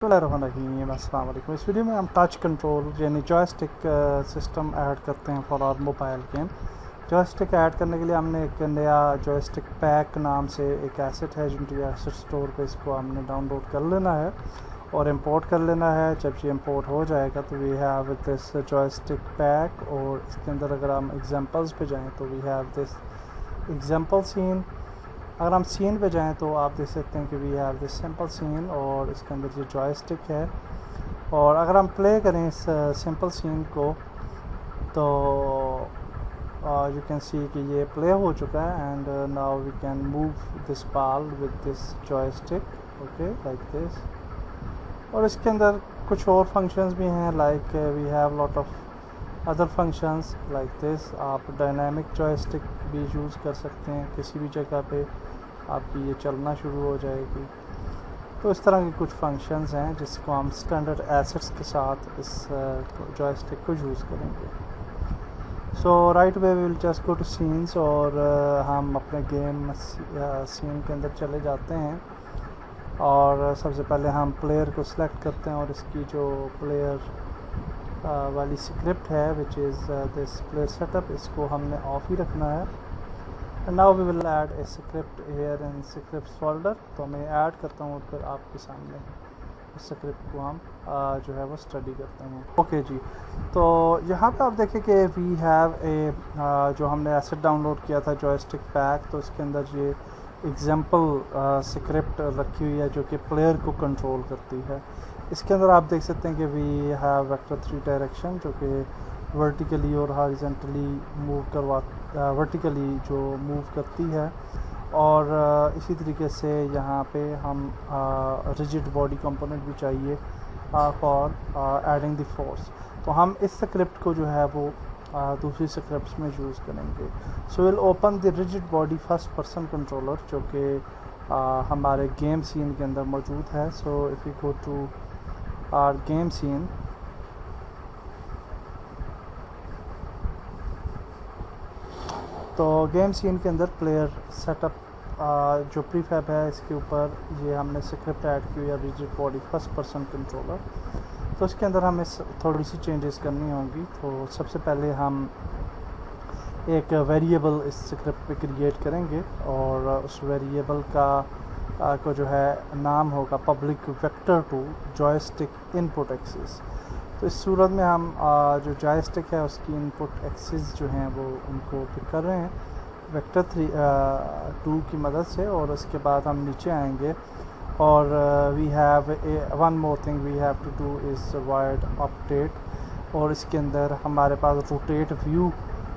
बिस्मिल्लाहिर्रहमानिर्रहीम। अस्सलाम वालेकुम। इस वीडियो में हम टच कंट्रोल यानी जॉयस्टिक सिस्टम ऐड करते हैं for our mobile game. Joystick add करने के लिए हमने एक नया जॉयस्टिक पैक नाम से एक एसेट है यूनिटी एसेट स्टोर पे, इसको हमने डाउनलोड कर लेना है और इंपोर्ट कर लेना है। जब ये इंपोर्ट हो जाएगा तो we have this joystick pack, और इसके अंदर अगर हम एग्जांपल्स पे जाएं तो we have this example scene. अगर हम सीन पे जाएं तो आप देख सकते हैं कि we have this simple scene, और इसके अंदर ये जॉयस्टिक है। और अगर हम प्ले करें इस सिंपल सीन को तो यू कैन सी कि ये प्ले हो चुका है। And now we can move this ball with this joystick, okay, like this. और इसके अंदर कुछ और फंक्शंस भी हैं, like we have lot of other functions like this. आप डायनामिक जॉयस्टिक भी यूज़ कर सकते हैं, किसी भी जगह पे आपकी ये चलना शुरू हो जाएगी। तो इस तरह के कुछ फंक्शंस हैं जिसको हम स्टैंडर्ड एसेट्स के साथ इस जॉयस्टिक को यूज़ करेंगे। So right way we will just go to scenes, और हम अपने गेम सीन के अंदर चले जाते हैं। और सबसे पहले हम प्लेयर को सिलेक्ट करते हैं, और इसकी जो प्लेयर वाली स्क्रिप्ट है which is this player setup, इसको हमने ऑफ ही रखना है। And now we will add a script here in scripts folder. तो मैं ऐड करता हूँ और फिर आपके सामने इस स्क्रिप्ट को हम जो है वो स्टडी करते हैं। ओके जी, तो यहाँ पे आप देखें कि वी हैव ए जो हमने एसेट डाउनलोड किया था जॉयस्टिक पैक, तो इसके अंदर ये एग्जाम्पल स्क्रिप्ट रखी हुई है जो कि प्लेयर को कंट्रोल करती है। इसके अंदर आप देख सकते हैं कि वी हैव वेक्टर 3 डायरेक्शन जो कि वर्टिकली और हॉरिजॉन्टली मूव वर्टिकली जो मूव करती है। और इसी तरीके से यहाँ पे हम रिजिड बॉडी कंपोनेंट भी चाहिए फॉर एडिंग द फोर्स। तो हम इस स्क्रिप्ट को जो है वो दूसरी स्क्रिप्ट्स में यूज़ करेंगे। So will open the rigid body first person controller जो कि हमारे गेम सीन के अंदर मौजूद है। So if you go to our game scene, तो गेम सीन के अंदर प्लेयर सेटअप जो प्रीफैब है इसके ऊपर ये हमने स्क्रिप्ट ऐड की हुई है rigid body first person controller. तो इसके अंदर हमें थोड़ी सी चेंजेस करनी होंगी। तो सबसे पहले हम एक वेरिएबल इस स्क्रिप्ट पे क्रिएट करेंगे, और उस वेरिएबल का को जो है नाम होगा public vector two joystick input axis. तो इस सूरत में हम जो जॉयस्टिक है उसकी इनपुट एक्सिस जो हैं वो उनको पिक कर रहे हैं वेक्टर 2 की मदद से। और उसके बाद हम नीचे आएंगे, और we have one more thing we have to do is void update. और इसके अंदर हमारे पास रोटेट व्यू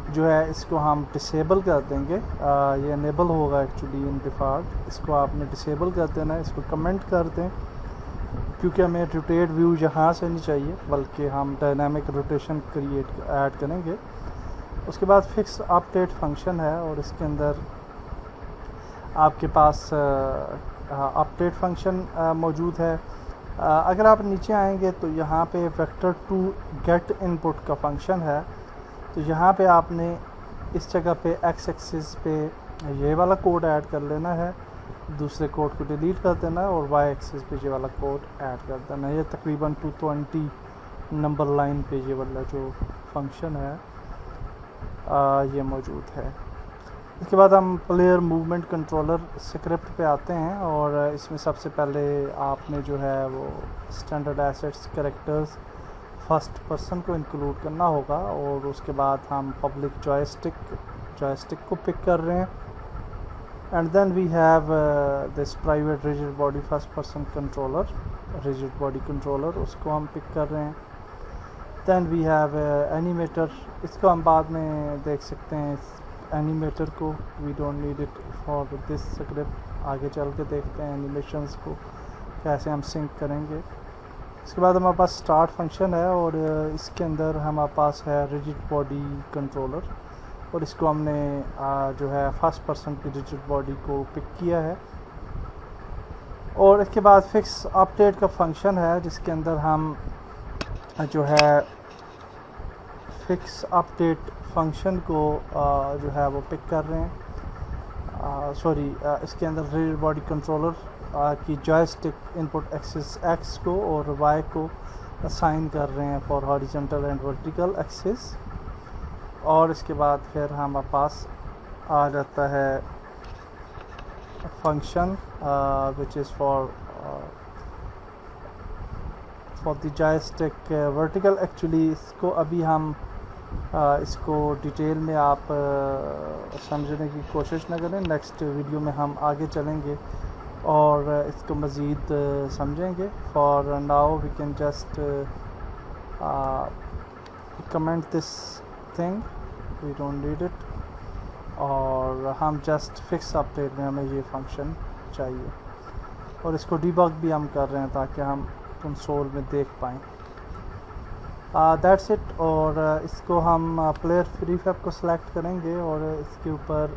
जो है इसको हम डिसेबल कर देंगे। ये इनेबल होगा एक्चुअली इन डिफ़ॉल्ट, इसको आपने डिसेबल कर देना है। इसको कमेंट कर दें क्योंकि हमें रोटेट व्यू यहाँ से नहीं चाहिए, बल्कि हम डायनामिक रोटेशन ऐड करेंगे। उसके बाद फिक्स अपडेट फंक्शन है, और इसके अंदर आपके पास अपडेट फंक्शन मौजूद है। अगर आप नीचे आएंगे तो यहाँ पे वेक्टर 2 गेट इनपुट का फंक्शन है। तो यहाँ पे आपने इस जगह पे एक्स एक्सिस पे ये वाला कोड ऐड कर लेना है, दूसरे कोड को डिलीट कर देना है, और वाई एक्सिस पे ये वाला कोड ऐड कर देना है। ये तकरीबन 220 नंबर लाइन पे ये वाला जो फंक्शन है ये मौजूद है। इसके बाद हम प्लेयर मूवमेंट कंट्रोलर स्क्रिप्ट पे आते हैं, और इसमें सबसे पहले आपने जो है वो standard assets characters first person को इंक्लूड करना होगा। और उसके बाद हम पब्लिक जॉयस्टिक को पिक कर रहे हैं। And then we have this private rigid body first person controller, rigid body controller, उसको हम पिक कर रहे हैं। देन वी हैव एनिमेटर, इसको हम बाद में देख सकते हैं। एनिमेटर को we don't need it for this script, आगे चल के देखते हैं एनिमेशंस को कैसे हम सिंक करेंगे। इसके बाद हमारे पास स्टार्ट फंक्शन है, और इसके अंदर हमारे पास है रिजिड बॉडी कंट्रोलर, और इसको हमने जो है फर्स्ट पर्सन की रिजिड बॉडी को पिक किया है। और इसके बाद फिक्स अपडेट का फंक्शन है जिसके अंदर हम जो है फिक्स अपडेट फंक्शन को जो है वो पिक कर रहे हैं। इसके अंदर रिजिड बॉडी कंट्रोलर कि जॉयस्टिक इनपुट एक्सिस एक्स को और वाई को असाइन कर रहे हैं for horizontal and vertical axis. और इसके बाद फिर हमारे पास आ जाता है function which is for the joystick vertical. Actually इसको अभी हम इसको डिटेल में आप समझने की कोशिश न करें, नेक्स्ट वीडियो में हम आगे चलेंगे और इसको मज़ीद समझेंगे। For now we can just comment this thing, we don't need it, और हम जस्ट फिक्स अपडेट में हमें ये फंक्शन चाहिए और इसको डिबग भी हम कर रहे हैं ताकि हम कंसोल में देख पाएँ। That's it. और इसको हम प्लेयर प्रीफैब को सिलेक्ट करेंगे और इसके ऊपर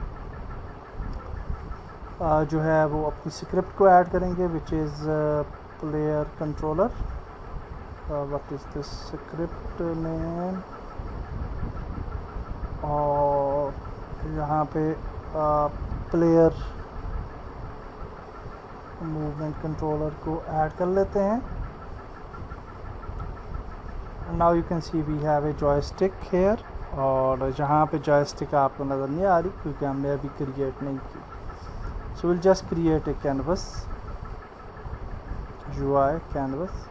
जो है वो अपनी स्क्रिप्ट को ऐड करेंगे which is player controller. What is this script name, और यहाँ पे प्लेयर मूवमेंट कंट्रोलर को ऐड कर लेते हैं। Now you can see we have a joystick here, और जहाँ पे जॉयस्टिक आपको नज़र नहीं आ रही क्योंकि हमने अभी क्रिएट नहीं की। So will just create a canvas, UI canvas,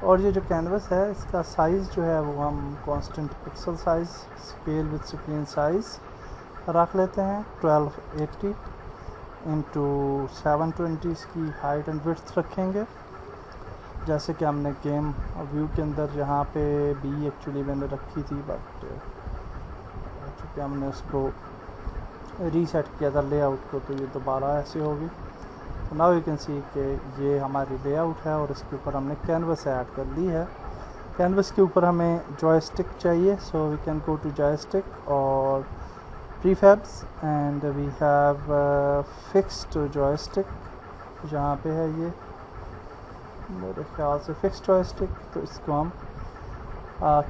और ये जो कैनवस है इसका साइज़ जो है वो हम constant pixel size scale with screen size रख लेते हैं 1280 इंटू 720 इसकी हाइट एंड विड्थ रखेंगे, जैसे कि हमने गेम व्यू के अंदर यहाँ पे भी एक्चुअली मैंने रखी थी, बट चूँकि हमने उसको रीसेट किया था लेआउट को तो ये दोबारा ऐसे होगी। तो नाउ यू कैन सी कि ये हमारी लेआउट है और इसके ऊपर हमने कैनवस ऐड कर ली है। कैनवस के ऊपर हमें जॉयस्टिक चाहिए, so we can go to joystick और prefabs and we have fixed joystick, जहाँ पे है ये मेरे ख्याल से फिक्स्ड जॉयस्टिक, तो इसको हम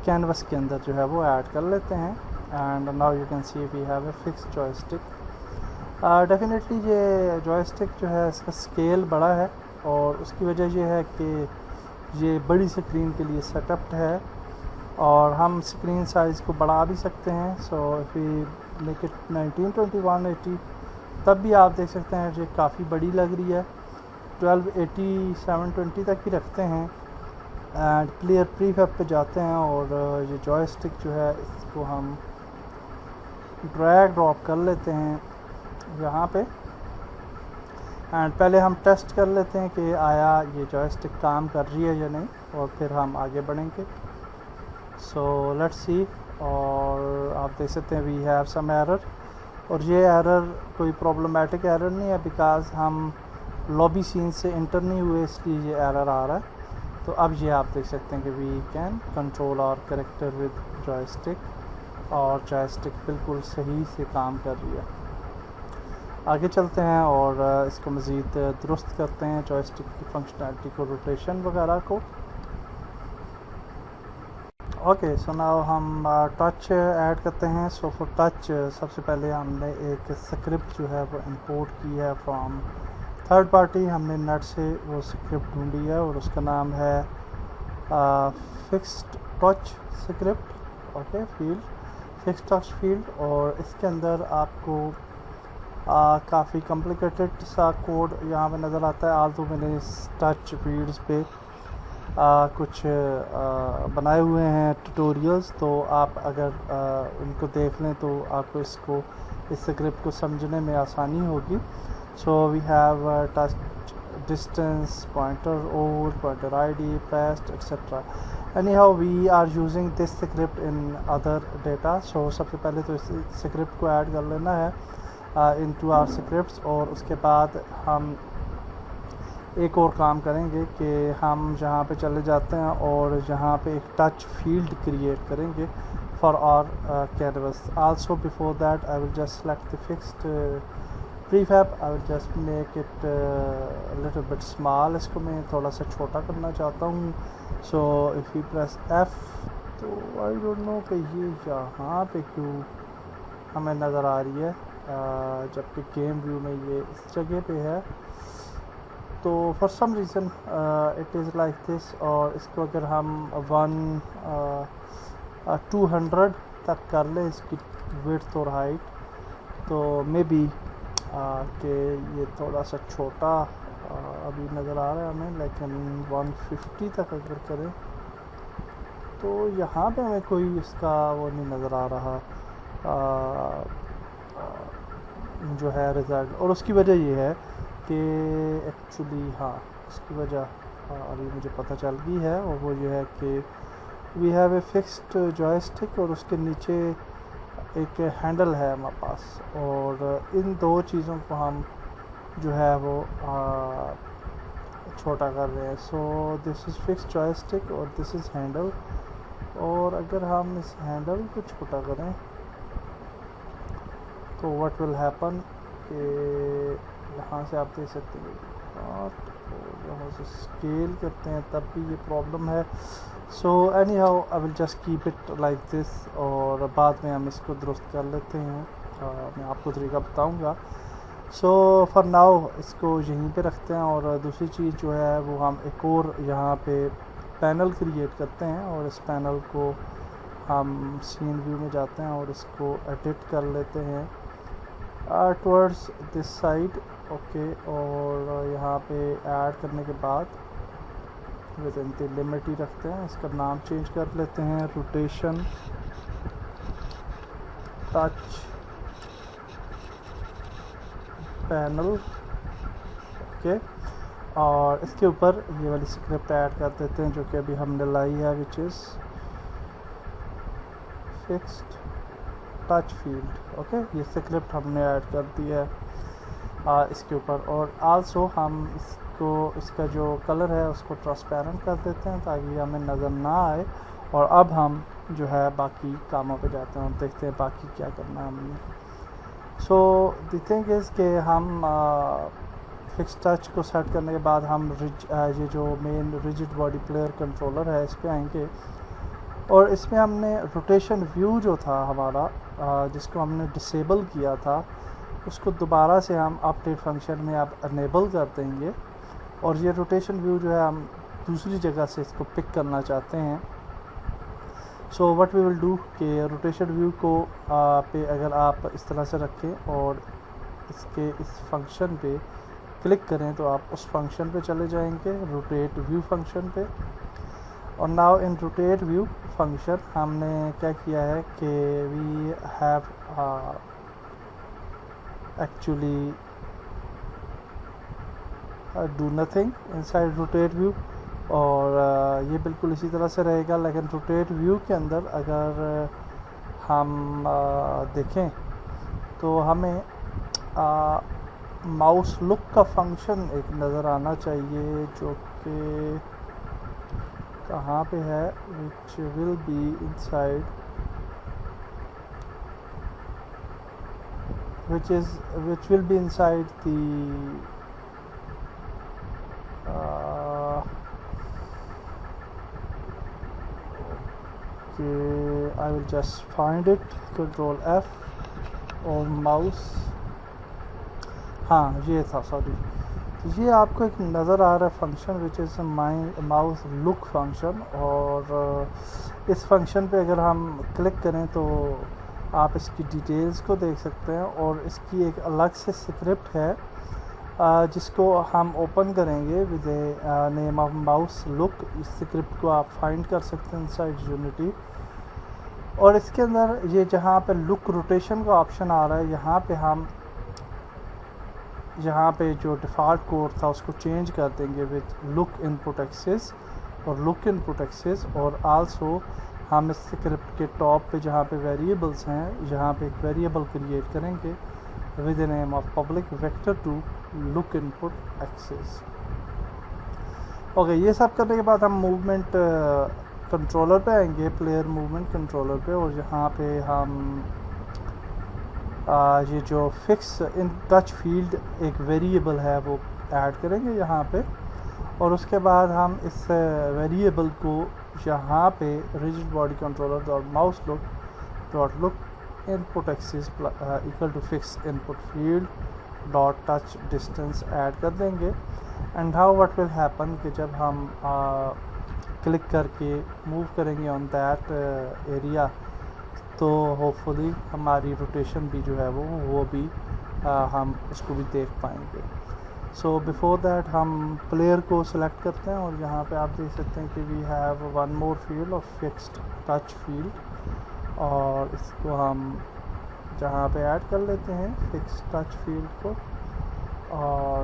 कैनवस के अंदर जो है वो ऐड कर लेते हैं। And now you can see we have a fixed joystick. Definitely ये जॉयस्टिक जो है इसका स्केल बड़ा है और उसकी वजह ये है कि ये बड़ी स्क्रीन के लिए सेटअप है और हम स्क्रीन साइज़ को बढ़ा भी सकते हैं। So if we make it 1920 तब भी आप देख सकते हैं ये काफ़ी बड़ी लग रही है। 1280 720 तक ही रखते हैं एंड प्लेयर प्रीफैब पे जाते हैं और ये जॉयस्टिक जो है इसको हम ड्रैग ड्रॉप कर लेते हैं यहाँ पे एंड पहले हम टेस्ट कर लेते हैं कि आया ये जॉयस्टिक काम कर रही है या नहीं, और फिर हम आगे बढ़ेंगे। सो लेट्स सी, और आप देख सकते हैं वी हैव सम एरर, और ये एरर कोई प्रॉब्लमेटिक एरर नहीं है बिकॉज हम लॉबी सीन से इंटर नहीं हुए इसलिए ये एरर आ रहा है। तो अब ये आप देख सकते हैं कि वी कैन कंट्रोल और कैरेक्टर विद जॉयस्टिक और जॉयस्टिक बिल्कुल सही से काम कर रही है। आगे चलते हैं और इसको मज़ीद दुरुस्त करते हैं जॉयस्टिक की फंक्शनैलिटी को, रोटेशन वगैरह को। ओके, सो नाउ हम टच ऐड करते हैं। सो फॉर टच सबसे पहले हमने एक स्क्रिप्ट जो है वो इंपोर्ट की है फ्रॉम थर्ड पार्टी। हमने नेट से वो स्क्रिप्ट ढूंढी है और उसका नाम है fixed touch script. Okay, field fixed touch field, और इसके अंदर आपको काफ़ी कॉम्प्लिकेटेड सा कोड यहाँ पे नज़र आता है। आल्सो मैंने इस टच फील्ड्स पे कुछ बनाए हुए हैं ट्यूटोरियल्स, तो आप अगर उनको देख लें तो आपको इसको इस स्क्रिप्ट को समझने में आसानी होगी। So we have touch distance, pointer over, pointer ID, paste etcetera. Anyhow we are using this script in other data. सो सबसे पहले तो इस स्क्रिप्ट को ऐड कर लेना है इनटू आवर स्क्रिप्ट्स, और उसके बाद हम एक और काम करेंगे कि हम जहाँ पे चले जाते हैं और जहाँ पे एक टच फील्ड क्रिएट करेंगे for our canvas. Also before that I will just select the fixed prefab, I will just make it little bit small. इसको मैं थोड़ा सा छोटा करना चाहता हूँ। So if you press F, तो आई डोंट नो कि ये यहाँ पे क्यों हमें नज़र आ रही है जबकि गेम व्यू में ये इस जगह पे है। तो for some reason it is like this. और इसको अगर हम 200 तक कर लें इसकी विड्थ और हाइट, तो मे बी कि ये थोड़ा सा छोटा अभी नज़र आ रहा है हमें, लेकिन 150 तक अगर करें तो यहाँ पे हमें कोई इसका वो नहीं नज़र आ रहा जो है रिज़ल्ट। और उसकी वजह ये है कि एक्चुअली हाँ, उसकी वजह अभी मुझे पता चल गई है, और वो ये है कि we have a fixed joystick और उसके नीचे एक हैंडल है हमारे पास, और इन दो चीज़ों को हम जो है वो छोटा कर रहे हैं। So this is fixed joystick और दिस इज़ हैंडल। और अगर हम इस हैंडल को छोटा करें तो व्हाट विल हैपन कि यहाँ से आप देख सकते हैं, और यहाँ से स्केल करते हैं तब भी ये प्रॉब्लम है। So any how I will just keep it like this, और बाद में हम इसको दुरुस्त कर लेते हैं। मैं आपको तरीका बताऊंगा। सो फॉर नाउ इसको यहीं पे रखते हैं, और दूसरी चीज़ जो है वो हम एक और यहाँ पे पैनल क्रिएट करते हैं, और इस पैनल को हम सीन व्यू में जाते हैं और इसको एडिट कर लेते हैं टवर्ड्स दिस साइड। ओके, और यहाँ पे ऐड करने के बाद विद इन द लिमिट ही रखते हैं। इसका नाम चेंज कर लेते हैं रोटेशन टच पैनल। ओके, और इसके ऊपर ये वाली स्क्रिप्ट ऐड कर देते हैं जो कि अभी हमने लाई है, which is fixed touch field. Okay, ये स्क्रिप्ट हमने ऐड कर दी है इसके ऊपर। और आल्सो हम इसको, इसका जो कलर है उसको ट्रांसपेरेंट कर देते हैं ताकि हमें नज़र ना आए। और अब हम जो है बाकी कामों पे जाते हैं और देखते हैं बाकी क्या करना है हमने। सो द थिंग इज़ कि हम फिक्स टच को सेट करने के बाद हम ये जो main rigid body player controller है इस पे आएंगे, और इसमें हमने रोटेशन व्यू जो था हमारा जिसको हमने डिसेबल किया था, उसको दोबारा से हम अपडेट फंक्शन में अब अनेबल कर देंगे। और ये रोटेशन व्यू जो है हम दूसरी जगह से इसको पिक करना चाहते हैं। So what we will do कि रोटेशन व्यू को पे अगर आप इस तरह से रखें और इसके इस फंक्शन पे क्लिक करें तो आप उस फंक्शन पे चले जाएंगे, रोटेट व्यू फंक्शन पे। और now in rotate view function हमने क्या किया है कि we have actually do nothing inside rotate view, और ये बिल्कुल इसी तरह से रहेगा। लेकिन रोटेट व्यू के अंदर अगर हम देखें तो हमें माउस लुक का फंक्शन एक नज़र आना चाहिए जो कि कहाँ पे है, which will be inside, which will be inside the okay, I will just find it, Control F और माउस, हाँ ये था, सॉरी। ये आपको एक नज़र आ रहा है function which is mouse look function, और इस फंक्शन पे अगर हम क्लिक करें तो आप इसकी डिटेल्स को देख सकते हैं। और इसकी एक अलग से स्क्रिप्ट है जिसको हम ओपन करेंगे with name of mouse look. इस स्क्रिप्ट को आप फाइंड कर सकते हैं इनसाइड यूनिटी। और इसके अंदर ये जहाँ पे लुक रोटेशन का ऑप्शन आ रहा है, यहाँ पे हम जो डिफ़ॉल्ट कोड था उसको चेंज कर देंगे विद लुक इनपुट एक्सेस और लुक इनपुट एक्सेस। और आल्सो हम इस स्क्रिप्ट के टॉप पे जहाँ पे वेरिएबल्स हैं, यहाँ पे एक वेरिएबल क्रिएट करेंगे with the name of public vector two look input axis. Okay, ये सब करने के बाद हम मूवमेंट कंट्रोलर पे आएंगे, प्लेयर मूवमेंट कंट्रोलर पे, और यहाँ पे हम ये जो फिक्स इन टच फील्ड एक वेरिएबल है वो ऐड करेंगे यहाँ पे। और उसके बाद हम इस वेरिएबल को यहाँ पे rigid body controller dot mouse look dot look input axis equal to fix input field dot touch distance add कर देंगे। And how what will happen कि जब हम क्लिक करके मूव करेंगे ऑन दैट एरिया तो होपफुली हमारी रोटेशन भी जो है वो भी हम उसको भी देख पाएंगे। सो बिफोर दैट हम प्लेयर को सिलेक्ट करते हैं और यहाँ पे आप देख सकते हैं कि we have one more field of fixed touch field, और इसको हम जहाँ पे ऐड कर लेते हैं फिक्स्ड टच फील्ड को, और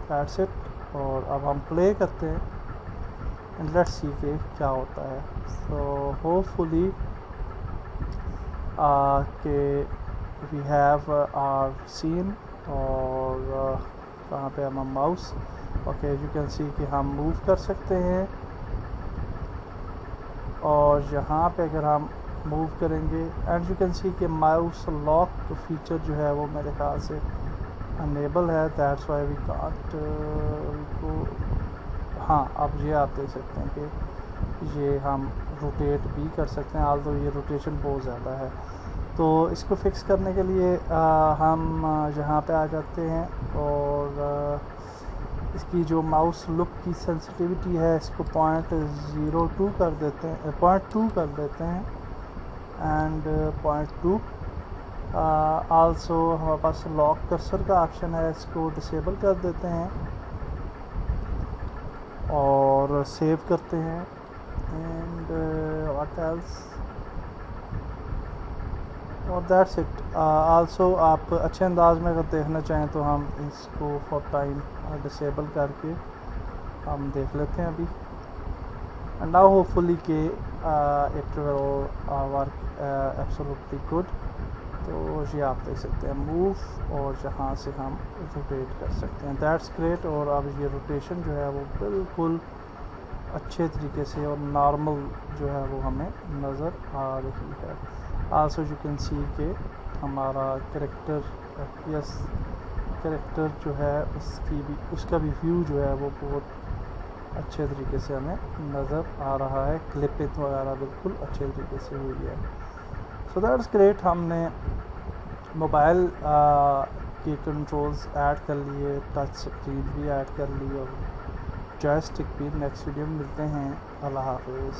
दैट्स इट। और अब हम प्ले करते हैं एंड लेट्स सी के क्या होता है। सो होपफुली के वी हैव आवर सीन, और वहाँ पे हम माउस ओके यू कैन सी कि हम मूव कर सकते हैं, और यहाँ पे अगर हम मूव करेंगे एंड यू कैन सी कि माउस लॉक फीचर जो है वो मेरे ख्याल से अनेबल है, दैट्स वाई वी कांट को। हाँ, अब ये आप देख सकते हैं कि ये हम रोटेट भी कर सकते हैं, आल्दो ये रोटेशन बहुत ज़्यादा है। तो इसको फिक्स करने के लिए हम यहाँ पे आ जाते हैं, और इसकी जो माउस लुक की सेंसिटिविटी है इसको 0.02 कर देते हैं, 0.2 कर देते हैं, एंड 0.2 आल्सो हमारे पास लॉक कर्सर का ऑप्शन है, इसको डिसेबल कर देते हैं और सेव करते हैं। एंड व्हाट एल्स, और दैट्स इट। आल्सो आप अच्छे अंदाज में अगर देखना चाहें तो हम इसको फॉर टाइम डिसेबल करके हम देख लेते हैं अभी, एंड नाउ होपफुली के it will work absolutely good. तो ये आप देख सकते हैं मूव, और जहाँ से हम रोटेट कर सकते हैं, दैट्स ग्रेट। और अब ये रोटेशन जो है वो बिल्कुल अच्छे तरीके से और नॉर्मल जो है वो हमें नज़र आ रही है। आल्सो यू कैन सी के हमारा कैरेक्टर जो है उसका भी व्यू जो है वो बहुत अच्छे तरीके से हमें नज़र आ रहा है, क्लिपिंग वगैरह बिल्कुल अच्छे तरीके से हुई है। So that's great. हमने मोबाइल के कंट्रोल्स ऐड कर लिए, टच स्क्रीन भी ऐड कर ली, और जॉयस्टिक भी। नेक्स्ट वीडियो में मिलते हैं। अल्लाह हाफिज़।